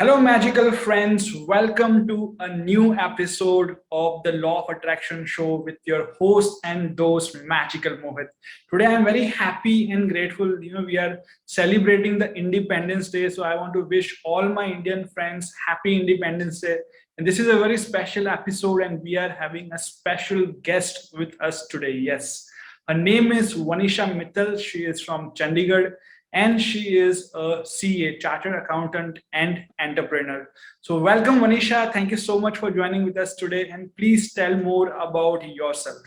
Hello, magical friends. Welcome to a new episode of the Law of Attraction show with your host and host, Magical Mohit. Today, I'm very happy and grateful. We are celebrating the Independence Day, so I want to wish all my Indian friends happy Independence Day. And this is a very special episode, and we are having a special guest with us today. Yes, her name is Vanisha Mittal. She is from Chandigarh and she is a CA, Chartered Accountant and Entrepreneur. So, welcome, Vanisha. Thank you so much for joining with us today. And please tell more about yourself.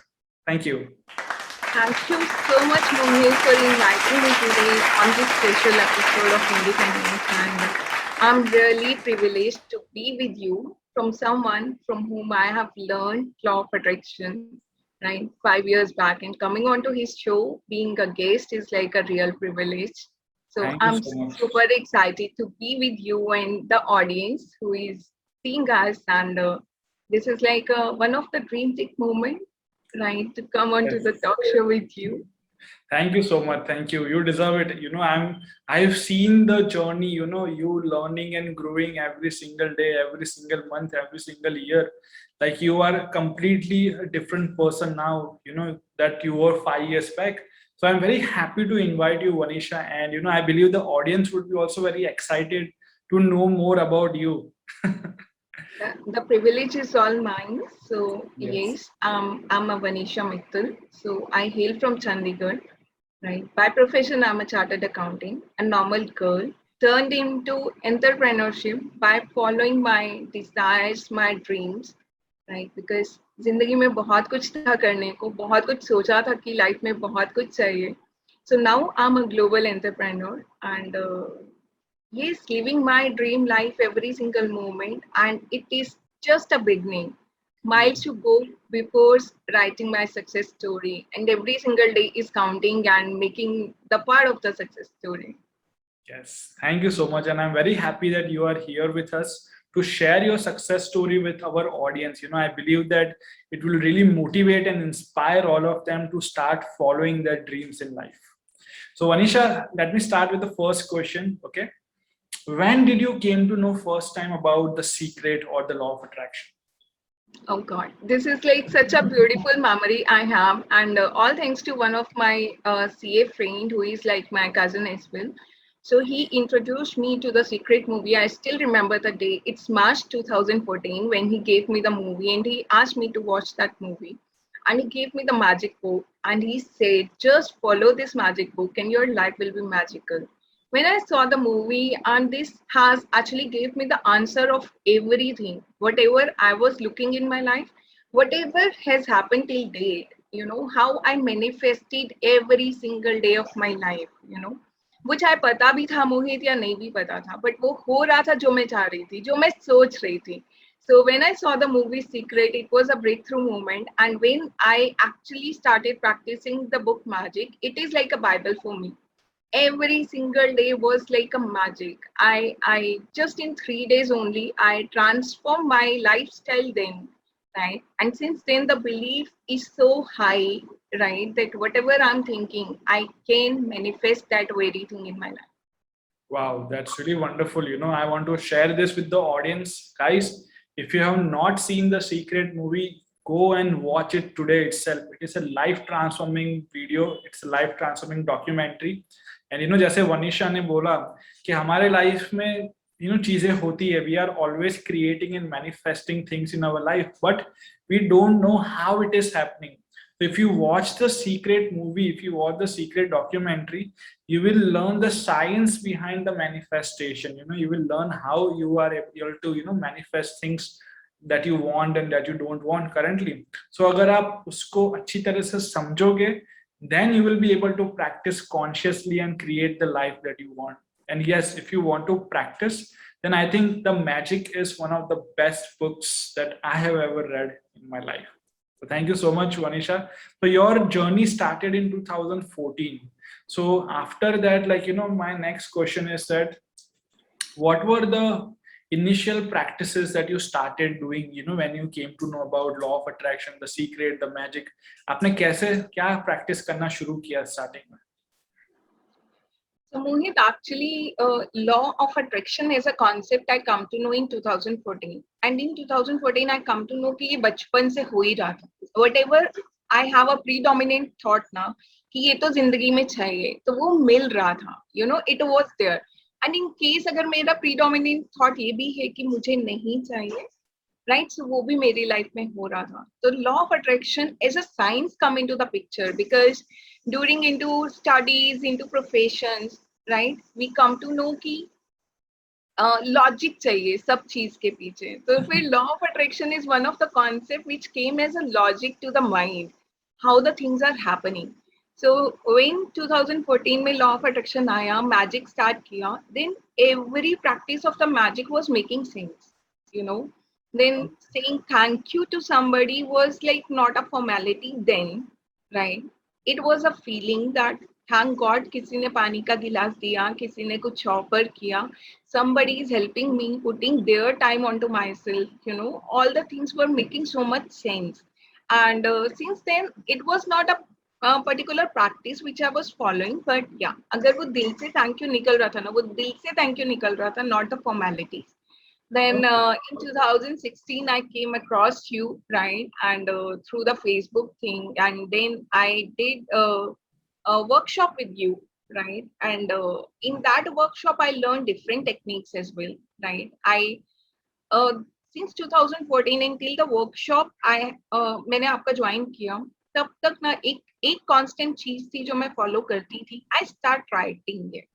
Thank you. Thank you so much, Mohit, for inviting me today on this special episode of Independence. And I'm really privileged to be with you from someone from whom I have learned law of attraction, right, 5 years back. And coming onto his show, being a guest is like a real privilege. So Thank you I'm so much. super excited to be with you and the audience who is seeing us. And this is like one of the dream tick moment, right, to come onto the Yes. talk show with you. Thank you so much. Thank you. You deserve it. I've seen the journey, you learning and growing every single day, every single month, every single year. Like you are completely a different person now, that you were 5 years back. So I'm very happy to invite you, Vanisha. And I believe the audience would be also very excited to know more about you. The privilege is all mine. So, Yes. yes, I'm a Vanisha Mittal. So, I hail from Chandigarh, right? By profession, I'm a chartered accounting, a normal girl, turned into entrepreneurship by following my desires, my dreams, right? Because जिंदगी में बहुत कुछ था करने को, बहुत कुछ सोचा था कि लाइफ में बहुत कुछ चाहिए. So now I'm a global entrepreneur and yes, living my dream life every single moment, and it is just a beginning. Miles to go before writing my success story, and every single day is counting and making the part of the success story. Yes, thank you so much. And I'm very happy that you are here with us to share your success story with our audience. I believe that it will really motivate and inspire all of them to start following their dreams in life. So, Anisha, let me start with the first question. Okay. When did you came to know first time about the secret or the law of attraction? Oh God, this is like such a beautiful memory I have, and all thanks to one of my CA friend who is like my cousin as well. So he introduced me to the Secret movie. I still remember the day. It's March 2014 when he gave me the movie, and he asked me to watch that movie. And he gave me the magic book, and he said, "Just follow this magic book, and your life will be magical." When I saw the movie, and this has actually gave me the answer of everything, whatever I was looking in my life, whatever has happened till date, how I manifested every single day of my life, वो चाहे पता भी था मोहित या नहीं भी पता था बट वो हो रहा था जो मैं चाह रही थी जो मैं सोच रही थी. So when I saw the movie Secret, it was a breakthrough moment, and when I actually started practicing the book magic, it is like a Bible for me. Every single day was like a magic. I just in 3 days only I transformed my lifestyle then, right? And since then the belief is so high, right, that whatever I'm thinking, I can manifest that very thing in my life. Wow, that's really wonderful. I want to share this with the audience. Guys, if you have not seen the Secret movie, go and watch it today itself. It is a life transforming video, it's a life transforming documentary. And जैसे वनीशा ने बोला कि हमारे life में चीजें होती है, we are always creating and manifesting things in our life, but we don't know how it is happening. So if you watch the Secret movie, if you watch the Secret documentary, you will learn the science behind the manifestation. You will learn how you are able to manifest things that you want and that you don't want currently. So अगर आप उसको अच्छी तरह से समझोगे, then you will be able to practice consciously and create the life that you want. And yes, if you want to practice, then I think The Magic is one of the best books that I have ever read in my life. So thank you so much, Vanisha. So your journey started in 2014. So after that, my next question is that what were the initial practices that you started doing, when you came to know about law of attraction, the secret, the magic? आपने कैसे क्या practice करना शुरू किया starting में? So Mohit, actually, law of attraction is a concept I come to know in 2014, and in 2014 I come to know कि ये बचपन से हो ही रहा था. Whatever I have a predominant thought ना कि ये तो जिंदगी में चाहिए, तो वो मिल रहा था. You know, it was there. And in case अगर मेरा predominant thought ये भी है कि मुझे नहीं चाहिए, right? So वो भी मेरी लाइफ में हो रहा था. So law of attraction as a science come into the picture because during into studies, into professions, right? We come to know कि लॉजिक चाहिए सब चीज के पीछे. तो फिर law of attraction is one of the concept which came as a logic to the mind how the things are happening. So when 2014 में law of attraction आया, मैजिक स्टार्ट किया, then every practice of the magic was making sense, you know. Then saying thank you to somebody was like not a formality then, right? It was a feeling that thank God किसी ने पानी का गिलास दिया, किसी ने कुछ offer किया, somebody is helping me, putting their time onto myself, you know, all the things were making so much sense. And since then, it was not a particular practice which I was following, but yeah, अगर वो दिल से thank you निकल रहा था ना, वो दिल से thank you निकल रहा था, not the formalities. Then in 2016, I came across you, right? And through the Facebook thing, and then I did a workshop with you, right? And in that workshop, I learned different techniques as well, right? I uh, since 2014 until the workshop, मैंने आपका join किया, तब तक ना एक constant चीज थी जो मैं फॉलो करती थी. I start writing it,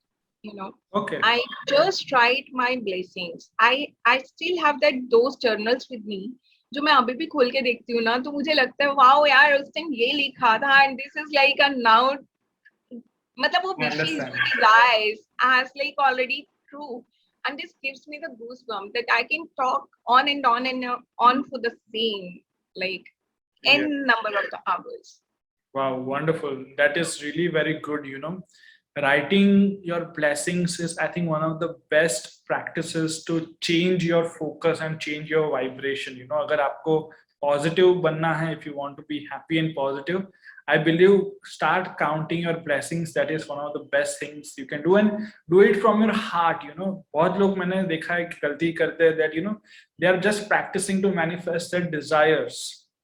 you know. Okay. I just write my blessings. I still have that those journals with me जो मैं अभी भी खोल के देखती हूँ ना, तो मुझे लगता है वाओ यार उस टाइम ये लिखा था, and this is like a now, मतलब वो wishes guys as like already true, and this gives me the goosebumps that I can talk on and on and on for the same like n number of the hours. Wow, wonderful. That is really very good, you know. Writing your blessings is, I think, one of the best practices to change your focus and change your vibration. You know, अगर आपको positive बनना है, if you want to be happy and positive, I believe start counting your blessings. That is one of the best things you can do, and do it from your heart. You know, बहुत लोग मैंने देखा है कि गलती करते हैं that, you know, they are just practicing to manifest their desires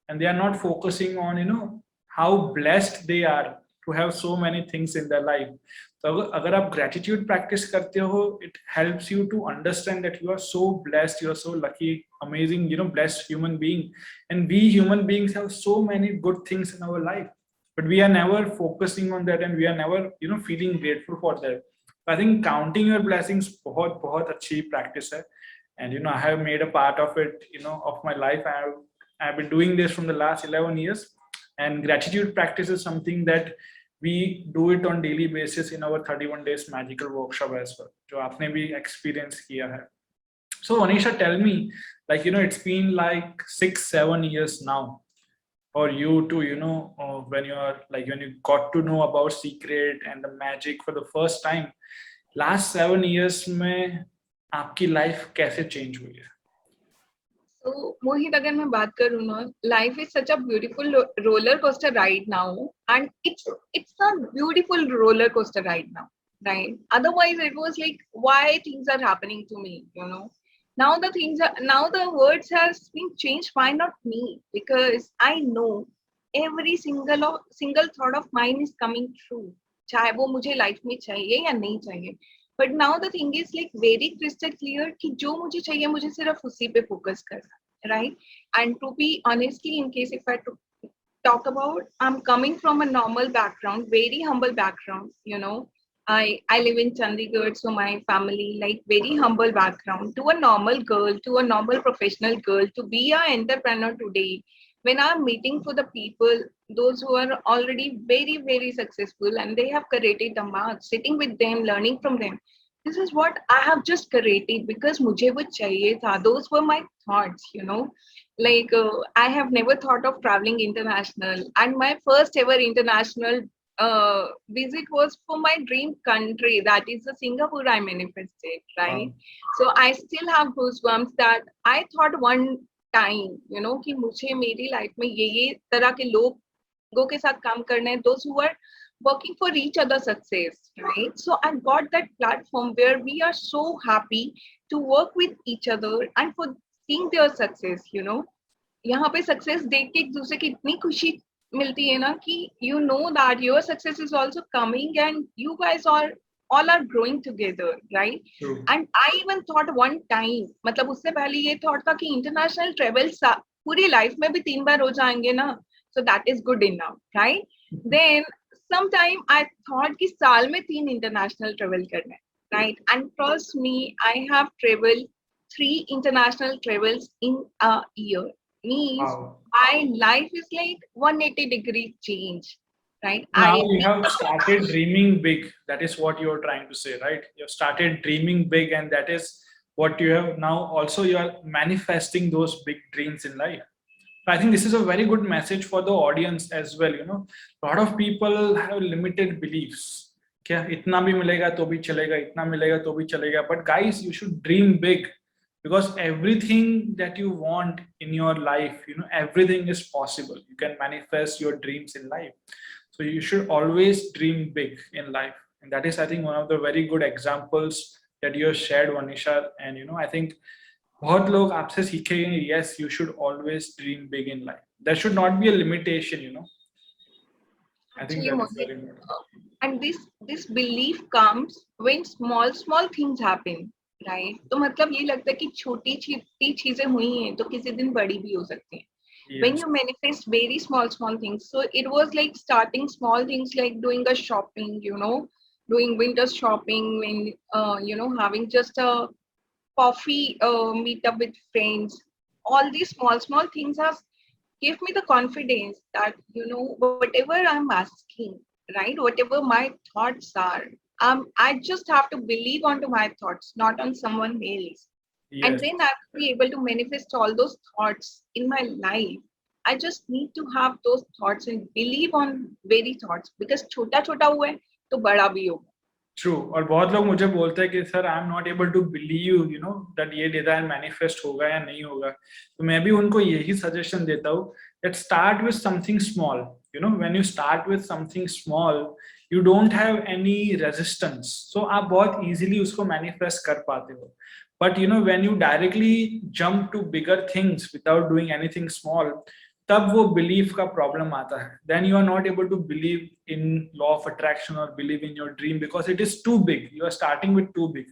and they are not focusing on, you know, how blessed they are to have so many things in their life. So अगर आप gratitude practice करते हो, it helps you to understand that you are so blessed, you are so lucky, amazing, you know, blessed human being. And we human beings have so many good things in our life, but we are never focusing on that and we are never, you know, feeling grateful for that. I think counting your blessings बहुत बहुत अच्छी practice है. And you know, I have made a part of it, you know, of my life. I've been doing this from the last 11 years. And gratitude practice is something that we do it on daily basis in our 31 days magical workshop as well, जो आपने भी experience किया है. So Anisha, tell me, like, you know, it's been like 6-7 years now for you to, you know, when you are like, when you got to know about secret and the magic for the first time, last 7 years में आपकी life कैसे change हुई है? So Mohit, अगर मैं बात करूँ ना, life is such a beautiful roller coaster right now, and it's a beautiful roller coaster right now, right? Otherwise, it was like why things are happening to me, you know. Now the words has been changed. Why not me? Because I know every single thought of mine is coming true. चाहे वो मुझे life में चाहिए या नहीं चाहिए. But now the thing is like very crystal clear कि जो मुझे चाहिए मुझे सिर्फ उसी पे फोकस करना, right? And to be honestly, in case if I talk about, I'm coming from a normal background, very humble background, you know. I live in Chandigarh, so my family like very humble background. To a normal girl, to a normal professional girl, to be an entrepreneur today, when I'm meeting for the people, those who are already very, very successful and they have created the mark, sitting with them, learning from them. This is what I have just created because मुझे वो चाहिए था. Those were my thoughts, you know. Like I have never thought of traveling international, and my first ever international visit was for my dream country, that is the Singapore I manifested, right? So I still have goosebumps that I thought one time, you know, कि मुझे मेरी life में ये तरह के लोगों के साथ काम करना है, those who are working for each other's success, right? So I got that platform where we are so happy to work with each other and for seeing their success, you know. यहाँ पे success देख के एक दूसरे की इतनी खुशी मिलती है ना कि you know that your success is also coming and you guys are all are growing together, right? True. And I even thought one time, मतलब उससे पहले ये थॉट था कि इंटरनेशनल ट्रेवल पूरी लाइफ में भी 3 बार हो जाएंगे ना, so that is good enough, right? Then sometime I thought कि साल में 3 इंटरनेशनल ट्रेवल करना है, right? And trust me, I have traveled 3 international travels in a year. Means Wow. my life is like 180-degree change, right? Now I you have started dreaming big. That is what you are trying to say, right? You have started dreaming big, and that is what you have now. Also, you are manifesting those big dreams in life. I think this is a very good message for the audience as well. You know, a lot of people have limited beliefs. क्या इतना भी मिलेगा तो भी चलेगा, इतना मिलेगा तो भी चलेगा. But guys, you should dream big, because everything that you want in your life, you know, everything is possible. You can manifest your dreams in life. So you should always dream big in life, and that is, I think, one of the very good examples that you have shared, Vanisha. And you know, I think बहुत लोग आपसे सीखेंगे. Yes, you should always dream big in life. There should not be a limitation. You know, I think actually that is Mohit, very important. and this belief comes when small things happen, right? तो मतलब ये लगता है कि छोटी छोटी चीजें हुई हैं तो किसी दिन बड़ी भी हो सकती हैं. When Yes, you manifest very small things, so it was like starting small things like doing a shopping, you know, doing winter shopping, when you know, having just a coffee meet up with friends. All these small things have give me the confidence that, you know, whatever I'm asking, right, whatever my thoughts are, I just have to believe onto my thoughts, not on someone else. And yes. then I'll be able to manifest all those thoughts in my life. I just need to have those thoughts and believe on very thoughts, because छोटा छोटा हुआ है तो बड़ा भी होगा. True. और बहुत लोग मुझे बोलते हैं कि sir I am not able to believe, you know, that ये डिजाइन मैनिफेस्ट होगा या नहीं होगा. तो मैं भी उनको यही सजेशन देता हूँ, that start with something small. You know, when you start with something small, you don't have any resistance, so आप बहुत इजीली उसको मैनिफेस्ट कर पाते हो. But you know, when you directly jump to bigger things without doing anything small, तब वो belief का problem आता है. Then you are not able to believe in law of attraction or believe in your dream, because it is too big. You are starting with too big.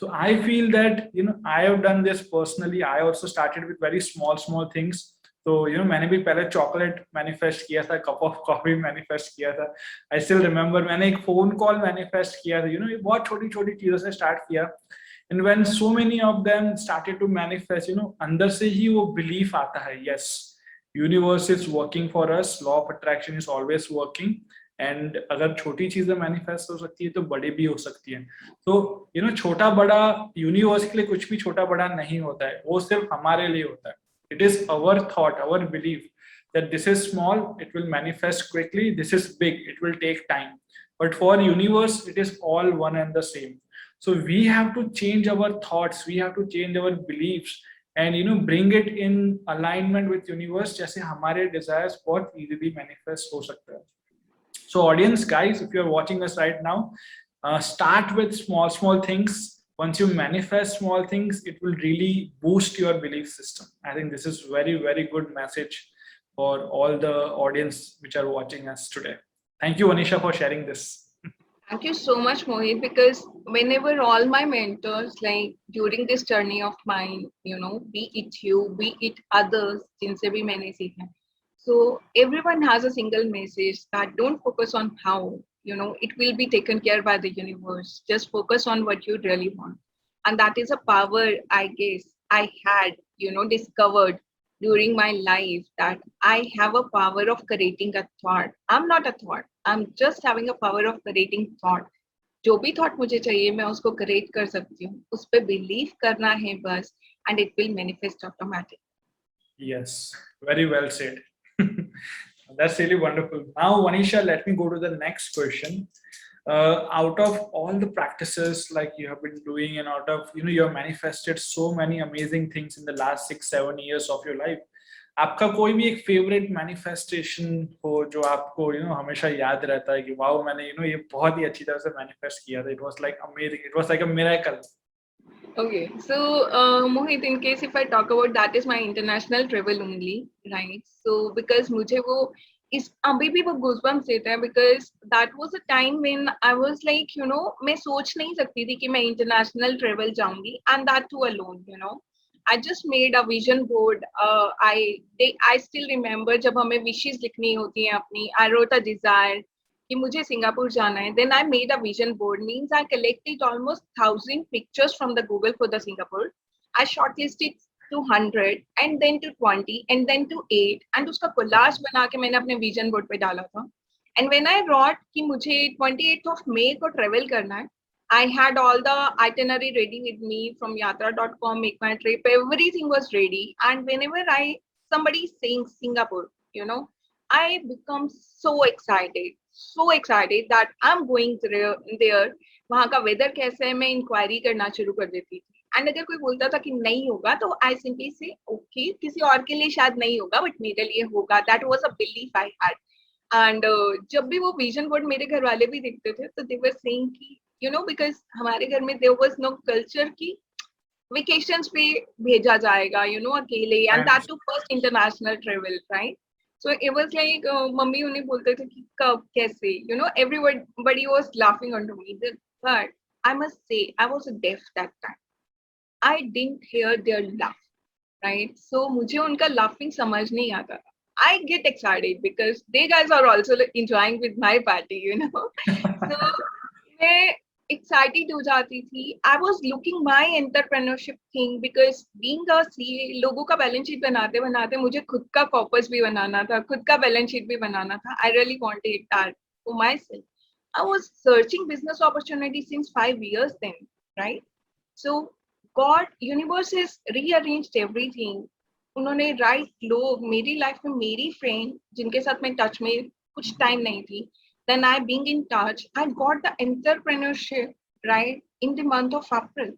So I feel that, you know, I have done this personally. I also started with very small things. तो you know, मैंने भी पहले chocolate manifest किया था, cup of coffee manifest किया था. I still remember मैंने एक फोन कॉल मैनिफेस्ट किया था. यू नो, ये बहुत छोटी छोटी चीजों से स्टार्ट किया. And when so many of them started to manifest, you know, अंदर से ही वो बिलीफ आता है, yes, universe is working for us, law of attraction is always working. And अगर छोटी चीजें मैनिफेस्ट हो सकती है तो बड़ी भी हो सकती है. तो यू नो, छोटा बड़ा, यूनिवर्स के लिए कुछ भी छोटा बड़ा नहीं होता है, वो सिर्फ हमारे लिए होता है. It is our thought, our belief that this is small, it will manifest quickly, this is big, it will take time. But for universe, it is all one and the same. So we have to change our thoughts, we have to change our beliefs, and you know, bring it in alignment with universe, जैसे हमारे desires बहुत easily manifest हो सकता है. So audience, guys, if you're watching us right now, start with small things. Once you manifest small things, it will really boost your belief system. I think this is very good message for all the audience which are watching us today. Thank you, Anisha, for sharing this. Thank you so much, Mohit, because whenever all my mentors, like during this journey of mine, you know, be it you, be it others, जिनसे भी मैंने सीखा, so everyone has a single message that don't focus on how, you know, it will be taken care by the universe. Just focus on what you really want. And that is a power, I guess, I had, you know, discovered during my life, that I have a power of creating a thought. I'm not a thought. I'm just having a power of creating thought. जो भी thought मुझे चाहिए मैं उसको create कर सकती हूँ, उस पर बिलीव करना है बस, and it will manifest automatic. Yes, very well said. That's really wonderful. Now, Vanisha, let me go to the next question. Out of all the practices like you have been doing, and out of, you know, you have manifested so many amazing things in the last 6-7 years of your life. आपका कोई भी एक favourite manifestation हो जो आपको हमेशा याद रहता है कि वाओ मैंने ये बहुत ही अच्छी तरह से मैनिफेस्ट किया था, it was like amazing, it was like a miracle. Okay, so Mohit, in case if I talk about that is my international travel only, right? So because मुझे वो इस अभी भी वो goosebumps देता है because that was a time when I was like मैं सोच नहीं सकती थी कि मैं international travel जाऊंगी and that too alone. I just made a vision board. I still remember जब हमें wishes लिखनी होती हैं अपनी, I wrote a desire कि मुझे सिंगापुर जाना है. Then I made a vision board. Means I collected almost 1,000 pictures from the Google for the Singapore. I shortlisted to 100 and then to 20 and then to 8 and उसका collage बना के मैंने अपने vision board पे डाला था. And when I wrote कि मुझे 28th of May को travel करना है, I had all the itinerary ready with me from yatra.com, make my trip, everything was ready. And whenever somebody saying Singapore, I become so excited that I'm going there. वहाँ का weather कैसा है मैं inquiry करना शुरू कर देती थी. And अगर कोई बोलता था कि नहीं होगा तो I simply say okay, किसी और के लिए शायद नहीं होगा but मेरे लिए होगा. That was a belief I had. And जब भी वो vision board मेरे घर वाले भी देखते थे तो they were saying कि because हमारे घर में there was no culture की vacations पे भेजा जाएगा अकेले and that too first international travel, right? So it was like mummy उन्हें बोलते थे कि कब कैसे everybody was laughing onto me, but I must say I was deaf that time. I didn't hear their laugh, right? So मुझे उनका laughing समझ नहीं आता था. I get excited because they guys are also enjoying with my party. So मैं excited हो जाती थी. I was looking my entrepreneurship thing because being a CA, लोगों का balance sheet बनाते बनाते मुझे खुद का corpus भी बनाना था, खुद का balance sheet भी बनाना था. I really wanted that for myself. I was searching business opportunities since 5 years then, right? So God, universe has rearranged everything. उन्होंने right लोग मेरी life में मेरी friend जिनके साथ मैं touch में कुछ time नहीं थी. Then I being in touch, I got the entrepreneurship right in the month of April.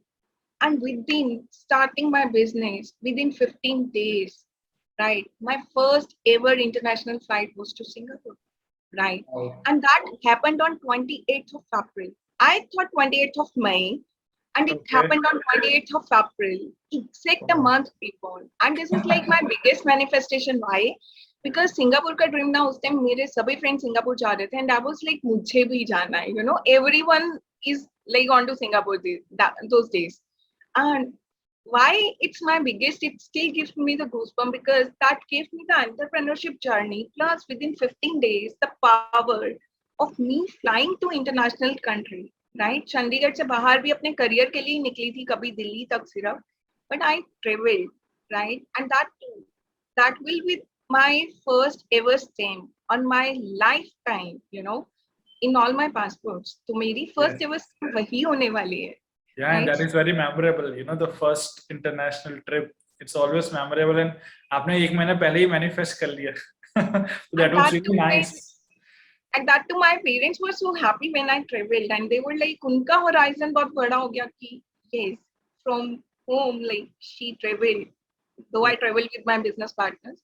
And within starting my business, within 15 days, right, my first ever international flight was to Singapore, right? Oh. And that happened on 28th of April. I thought 28th of May, and it happened on 28th of April, exact a month before. And this is like my biggest manifestation. Why? Because Singapore का dream ना उस time मेरे सभी friends Singapore जा रहे थे and I was like मुझे भी जाना है everyone is like on to Singapore those days. And why it's my biggest, it still gives me the goosebump because that gave me the entrepreneurship journey plus within 15 days the power of me flying to international country, right? Chandigarh से बाहर भी अपने career के लिए निकली थी कभी दिल्ली तक सिर्फ, but I traveled, right? And that will be my first ever stamp on my lifetime, in all my passports. तो मेरी first ever stamp वही होने वाली है. Yeah, right? and that is very memorable. The first international trip, it's always memorable. And आपने एक महीना पहले ही manifest कर लिया. So that was really nice. And that too, my parents were so happy when I traveled, and they were like, "उनका horizon बहुत बड़ा हो गया कि yes, from home like she traveled, though I traveled with my business partners,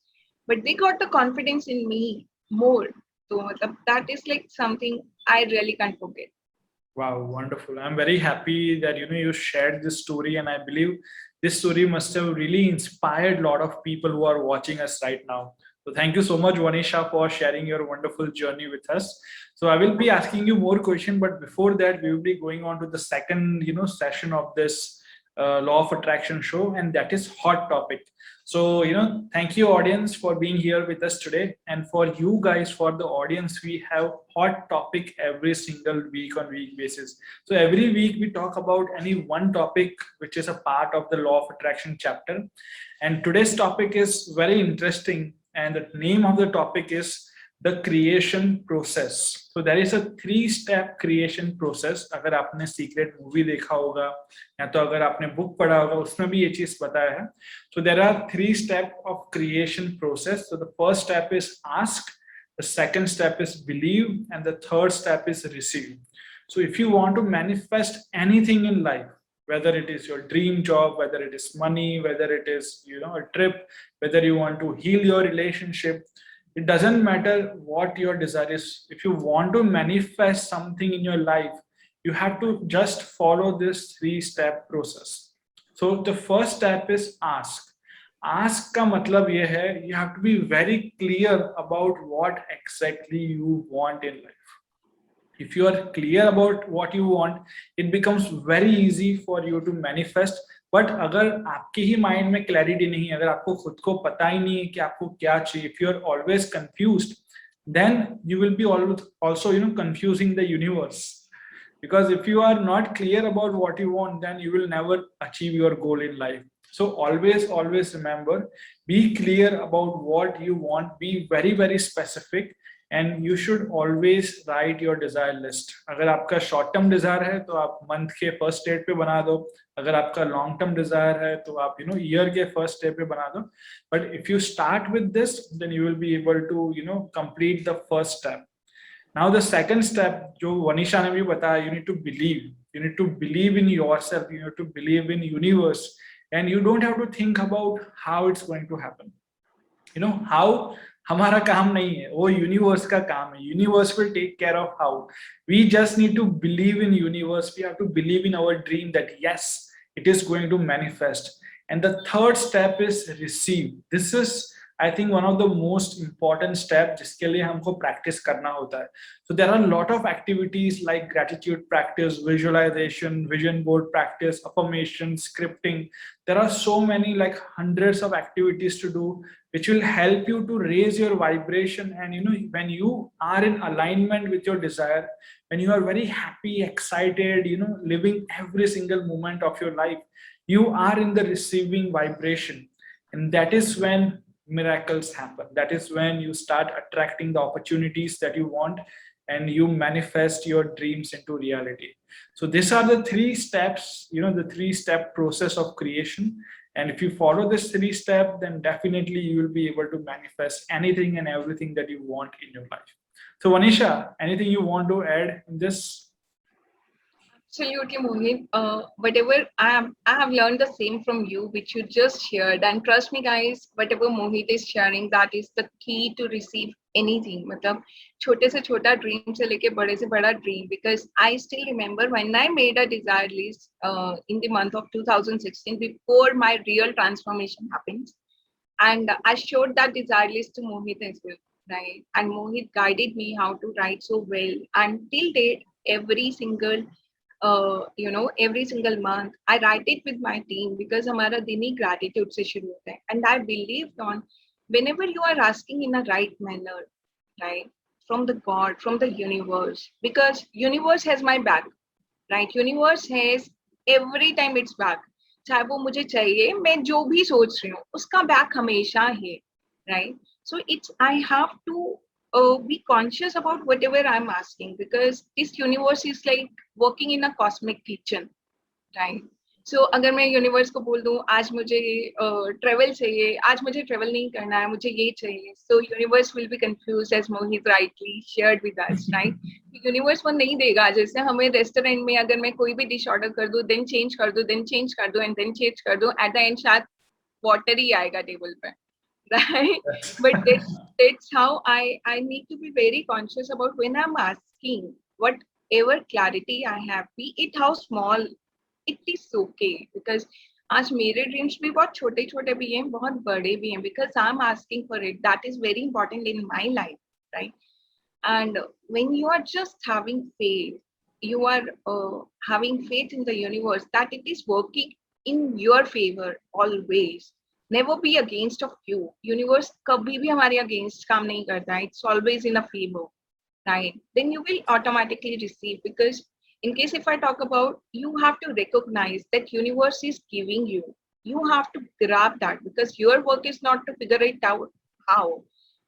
but they got the confidence in me more. So that is like something I really can't forget." Wow, wonderful. I'm very happy that you shared this story, and I believe this story must have really inspired a lot of people who are watching us right now. So thank you so much, Vanisha, for sharing your wonderful journey with us. So I will be asking you more questions, but before that, we will be going on to the second session of this law of attraction show, and that is hot topic. So thank you audience for being here with us today, and for you guys, for the audience, we have hot topic every single week on week basis. So every week we talk about any one topic which is a part of the law of attraction chapter, and today's topic is very interesting, and the name of the topic is the creation process. So there is a 3-step creation process. अगर आपने secret movie देखा होगा या तो अगर आपने book पढ़ा होगा उसमें भी ये चीज बताया है. So there are 3 steps of creation process. So the first step is ask, the second step is believe, and the third step is receive. So if you want to manifest anything in life, whether it is your dream job, whether it is money, whether it is, you know, a trip, whether you want to heal your relationship. It doesn't matter what your desire is. If you want to manifest something in your life, you have to just follow this 3-step process. So the first step is ask. Ask का मतलब ये है, you have to be very clear about what exactly you want in life. If you are clear about what you want, it becomes very easy for you to manifest. But अगर आपके ही mind में clarity नहीं है, अगर आपको खुद को पता ही नहीं है कि आपको क्या चाहिए, if you are always confused, then you will be also, you know, confusing the universe. Because if you are not clear about what you want, then you will never achieve your goal in life. So always remember, be clear about what you want, be very specific, and you should always write your desire list. अगर आपका short term desire है तो आप month के first date पे बना दो, अगर आपका long term desire है तो आप, you know, year के first day पे बना दो. But if you start with this, then you will be able to, you know, complete the first step. Now the second step, जो वनीशा ने भी बताया, you need to believe. You need to believe in yourself. You need to believe in universe, and you don't have to think about how it's going to happen. You know, how हमारा काम नहीं है, वो universe का काम है. Universe will take care of how. We just need to believe in universe. We have to believe in our dream that yes, it is going to manifest. And the third step is receive. This is, I think, one of the most important steps जिसके लिए हमको practice करना होता है. So there are a lot of activities like gratitude practice, visualization, vision board practice, affirmation, scripting. There are so many, like hundreds of activities to do, which will help you to raise your vibration. And you know, when you are in alignment with your desire, when you are very happy, excited, you know, living every single moment of your life, you are in the receiving vibration. And that is when miracles happen. That is when you start attracting the opportunities that you want, and you manifest your dreams into reality. So these are the 3 steps, you know, the 3-step process of creation. And if you follow this 3-step, then definitely you will be able to manifest anything and everything that you want in your life. So Vanisha, anything you want to add in this? Absolutely, Mohit. Whatever I have learned the same from you, which you just shared. And trust me, guys, whatever Mohit is sharing, that is the key to receive anything. मतलब छोटे से छोटा dream से लेके बड़े से बड़ा dream. Because I still remember when I made a desire list in the month of 2016, before my real transformation happens, and I showed that desire list to Mohit as well, right? And Mohit guided me how to write so well. And till date, every single every single month I write it with my team, because हमारा दिन ही gratitude से शुरू होता है. And I believed on, whenever you are asking in a right manner, right, from the God, from the universe, because universe has my back, right? Universe has every time its back. चाहे वो मुझे चाहिए, मैं जो भी सोच रही हूँ उसका back हमेशा है, right? So it's, I have to be conscious about whatever I'm asking, because this universe is like working in a cosmic kitchen, right? So अगर मैं यूनिवर्स को बोल दूं आज मुझे ट्रेवल चाहिए, आज मुझे ट्रेवल नहीं करना है, मुझे ये चाहिए, so universe will be confused, as Mohit rightly shared with us, right? Universe वो नहीं देगा. जैसे हमें रेस्टोरेंट में अगर मैं कोई भी डिश ऑर्डर कर दूं, देन चेंज कर दूं, देन चेंज कर दूं, एंड देन चेंज कर दूं, एट द एंड शायद वाटर ही आएगा टेबल पे, right? But that's how I need to be very conscious about when I'm asking, whatever clarity I have, be it how small, it is okay. Because आज मेरे dreams भी बहुत छोटे छोटे भी हैं, बहुत बड़े भी हैं, because I'm asking for it. That is very important in my life, right? And when you are just having faith, you are having faith in the universe that it is working in your favor always. Never be against of you. Universe कभी भी हमारे against काम नहीं करता है. It's always in a favor, right? Then you will automatically receive. Because in case if I talk about, you have to recognize that universe is giving you. You have to grab that, because your work is not to figure it out how.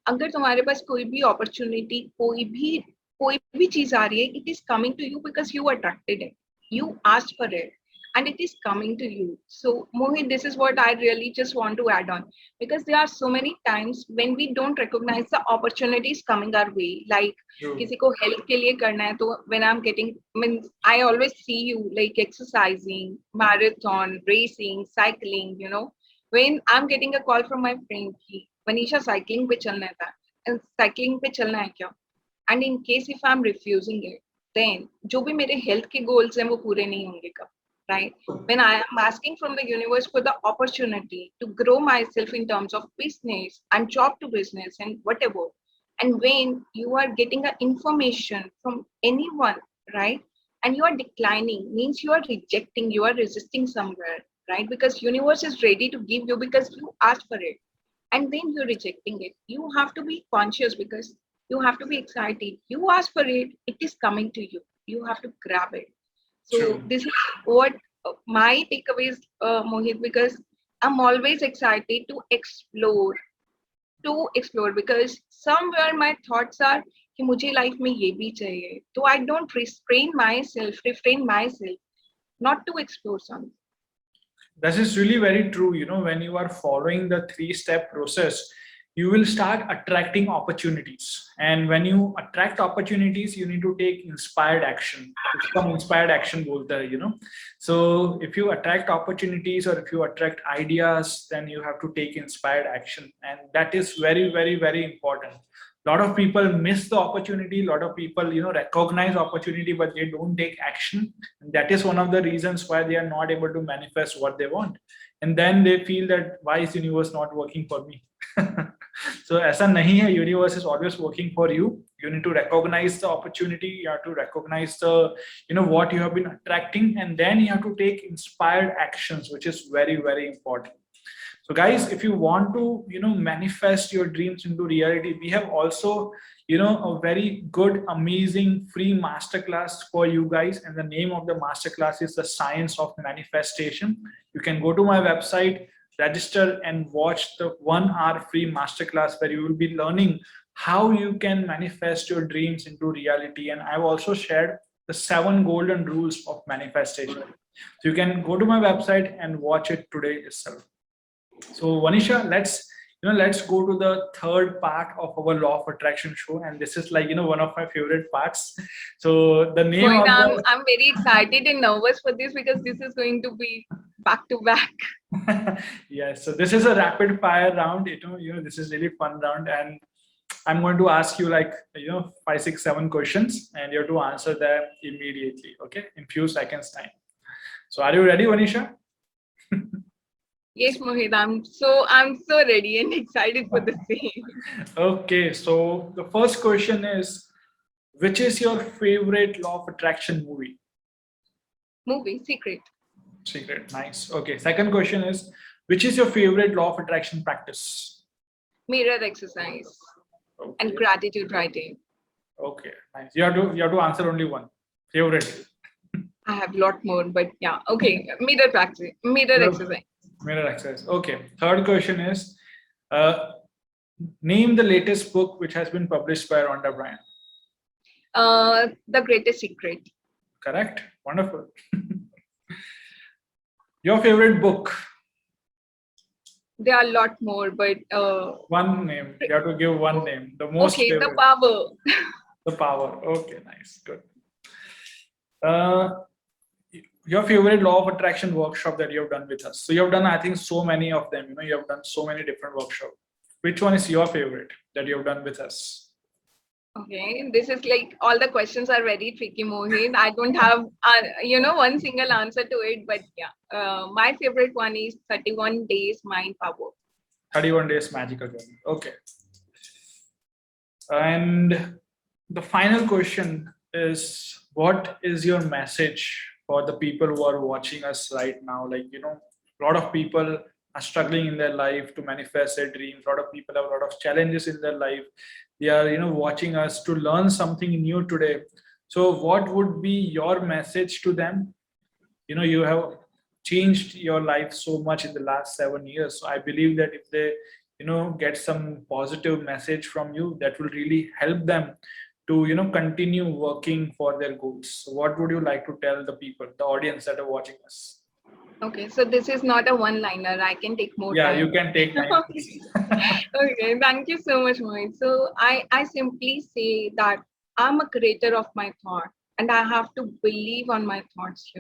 अगर तुम्हारे पास कोई भी opportunity, कोई भी चीज आ रही है, it is coming to you because you attracted it. You asked for it. and it is coming to you. So Mohit, this is what I really just want to add on, because there are so many times when we don't recognize the opportunities coming our way, like True. किसी को help के लिए करना है तो when I'm getting means I always see you like exercising, marathon, racing, cycling, you know, when I'm getting a call from my friend कि Manisha cycling पे चलना था, साइकिलिंग पे चलना है क्या, and in case if I am refusing it, then जो भी मेरे हेल्थ के गोल्स हैं वो पूरे नहीं होंगे कब, right? When I am asking from the universe for the opportunity to grow myself in terms of business and job to business and whatever, and when you are getting a information from anyone, right, and you are declining, means you are rejecting, you are resisting somewhere, right? Because universe is ready to give you because you asked for it, and then you're rejecting it. You have to be conscious because you have to be excited. You ask for it, it is coming to you. You have to grab it. So True. this is what my takeaway is, Mohit, because I'm always excited to explore because somewhere my thoughts are कि मुझे life में ये भी चाहिए, तो I don't refrain myself not to explore something. This is really very true. You know, when you are following the 3-step process, you will start attracting opportunities. And when you attract opportunities, you need to take inspired action. Some inspired action bolte hai, you know. So if you attract opportunities or if you attract ideas, then you have to take inspired action. And that is very, very, very important. A lot of people miss the opportunity. A lot of people, you know, recognize opportunity, but they don't take action. And that is one of the reasons why they are not able to manifest what they want. And then they feel that why is universe not working for me? So ऐसा नहीं है, universe is always working for you. You need to recognize the opportunity. You have to recognize the, you know, what you have been attracting, and then you have to take inspired actions, which is very, very important. So guys, if you want to, you know, manifest your dreams into reality, we have also, you know, a very good, amazing free masterclass for you guys. And the name of the masterclass is The Science of Manifestation. You can go to my website, register and watch the 1-hour free masterclass where you will be learning how you can manifest your dreams into reality. And I've also shared the 7 golden rules of manifestation. So you can go to my website and watch it today itself. So Vanisha, let's go to the third part of our law of attraction show, and this is like, you know, one of my favorite parts. So the name Mohit, of the I'm very excited and nervous for this because this is going to be back to back. yes, so this is a rapid fire round. You know, this is really fun round, and I'm going to ask you like, you know, 5, 6, 7 questions, and you have to answer them immediately. Okay, in few seconds time. So are you ready, Vanisha? Yes, Mohit, I'm so ready and excited for the same. Okay, so the first question is, which is your favorite law of attraction movie? Movie Secret. Secret, nice. Okay, second question is, which is your favorite law of attraction practice? Mirror exercise and Okay, gratitude writing. okay, nice. You have to answer only one. Favorite. I have a lot more, but yeah, okay. Mirror practice, mirror exercise. Mirror exercise. Okay. Third question is, name the latest book which has been published by Rhonda Byrne. The Greatest Secret. Correct. Wonderful. Your favorite book? There are a lot more, but One name. You have to give one name. The most okay, favorite. The Power. The Power. Okay, nice. Good. Your favorite law of attraction workshop that you have done with us. So you have done, I think, so many of them. You know, you have done so many different workshops. Which one is your favorite that you have done with us? Okay, this is like all the questions are very tricky, Mohit. I don't have, one single answer to it, but yeah, my favorite one is 31 Days Mind Power. 31 Days Magical Journey. Okay. And the final question is, what is your message for the people who are watching us right now? Like, you know, a lot of people are struggling in their life to manifest their dreams. A lot of people have a lot of challenges in their life. They are, you know, watching us to learn something new today. So what would be your message to them? You know, you have changed your life so much in the last 7 years. So I believe that if they, you know, get some positive message from you, that will really help them to, you know, continue working for their goals. So what would you like to tell the people, the audience that are watching us? Okay, so this is not a one-liner. I can take more Yeah, time. you can take time. Okay. Okay, thank you so much, Mohit. So I simply say that I'm a creator of my thought and I have to believe on my thoughts,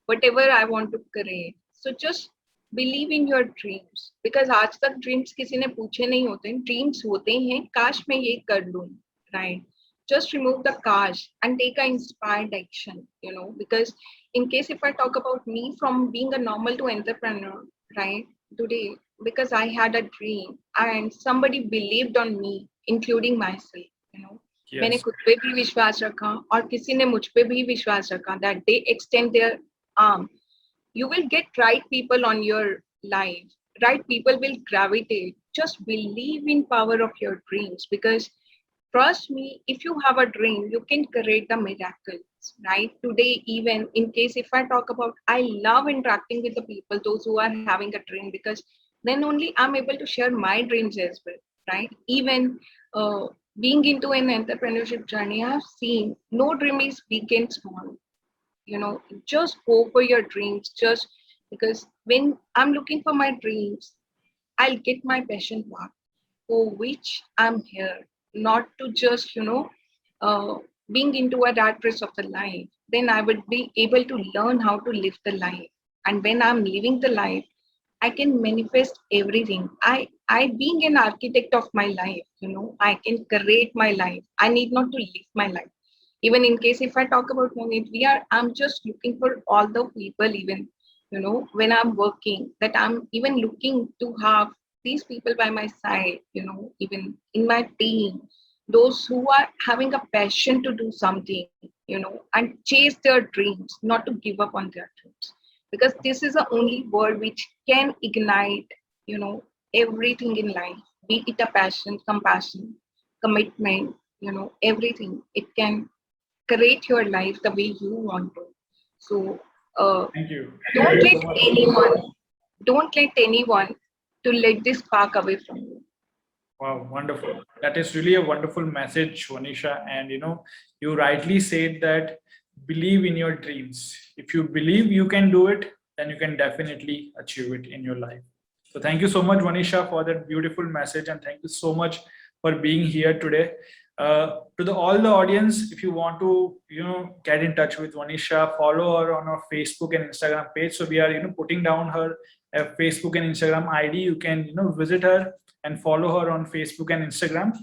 whatever I want to create. So just believe in your dreams because आज तक dreams किसी ने पूछे नहीं होते dreams होते हैं काश मैं ये कर लूं, right? Just remove the cash and take a inspired action, because in case if I talk about me from being a normal to entrepreneur, right? Today, because I had a dream and somebody believed on me, including myself, you know. मैंने Yes. खुद पे भी विश्वास रखा और किसी ने मुझ पे भी विश्वास रखा that they extend their arm. You will get right people on your life. Right people will gravitate. Just believe in power of your dreams because trust me, if you have a dream, you can create the miracles, right? Today, even in case if I talk about, I love interacting with the people, those who are having a dream, because then only I'm able to share my dreams as well, right? Even being into an entrepreneurship journey, I have seen no dream is big and small. Just go for your dreams. Just because when I'm looking for my dreams, I'll get my passion back for which I'm here, not to just, uh, being into a rat race of the life. Then I would be able to learn how to live the life. And when I'm living the life, I can manifest everything. I being an architect of my life, I can create my life. I need not to live my life. Even in case if I talk about Mohit, I'm just looking for all the people, even, when I'm working, that I'm even looking to have these people by my side, even in my team, those who are having a passion to do something, and chase their dreams, not to give up on their dreams. Because this is the only word which can ignite, everything in life, be it a passion, compassion, commitment, everything. It can create your life the way you want to. So Thank you. Thank don't you let so much. anyone, don't let anyone to let this spark away from you. Wow, wonderful. That is really a wonderful message, Vanisha. And you rightly said that believe in your dreams. If you believe you can do it, then you can definitely achieve it in your life. So thank you so much, Vanisha, for that beautiful message, and thank you so much for being here today. To all the audience, if you want to get in touch with Vanisha, follow her on our Facebook and Instagram page. So we are putting down her Facebook and Instagram ID. You can visit her and follow her on Facebook and Instagram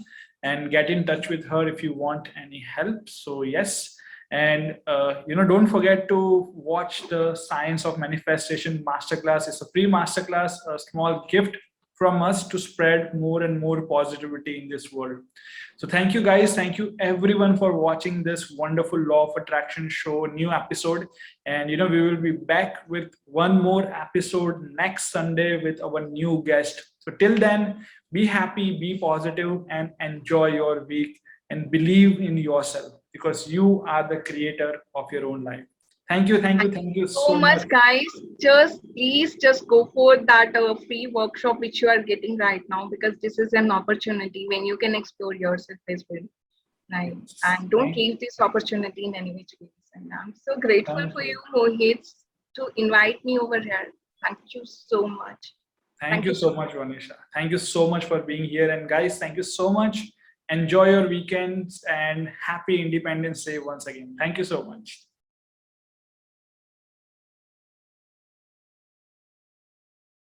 and get in touch with her if you want any help. So yes, and don't forget to watch the Science of Manifestation masterclass. It's a free masterclass, a small gift from us to spread more and more positivity in this world. So thank you guys, thank you everyone for watching this wonderful Law of Attraction show new episode. And we will be back with one more episode next Sunday with our new guest. So till then, be happy, be positive, and enjoy your week, and believe in yourself because you are the creator of your own life. Thank you, thank you, Thank you thank you so so much. much, guys. Just please just go for that free workshop which you are getting right now because this is an opportunity when you can explore yourself as well. Right. And don't Thank, leave this opportunity in any which ways. And I'm so grateful thank for you. you, Mohit, to invite me over here. Thank you so much. Thank Thank you you so so much, Vanisha. Thank you so much for being here. And guys, thank you so much. Enjoy your weekends and happy Independence Day once again. Thank you so much.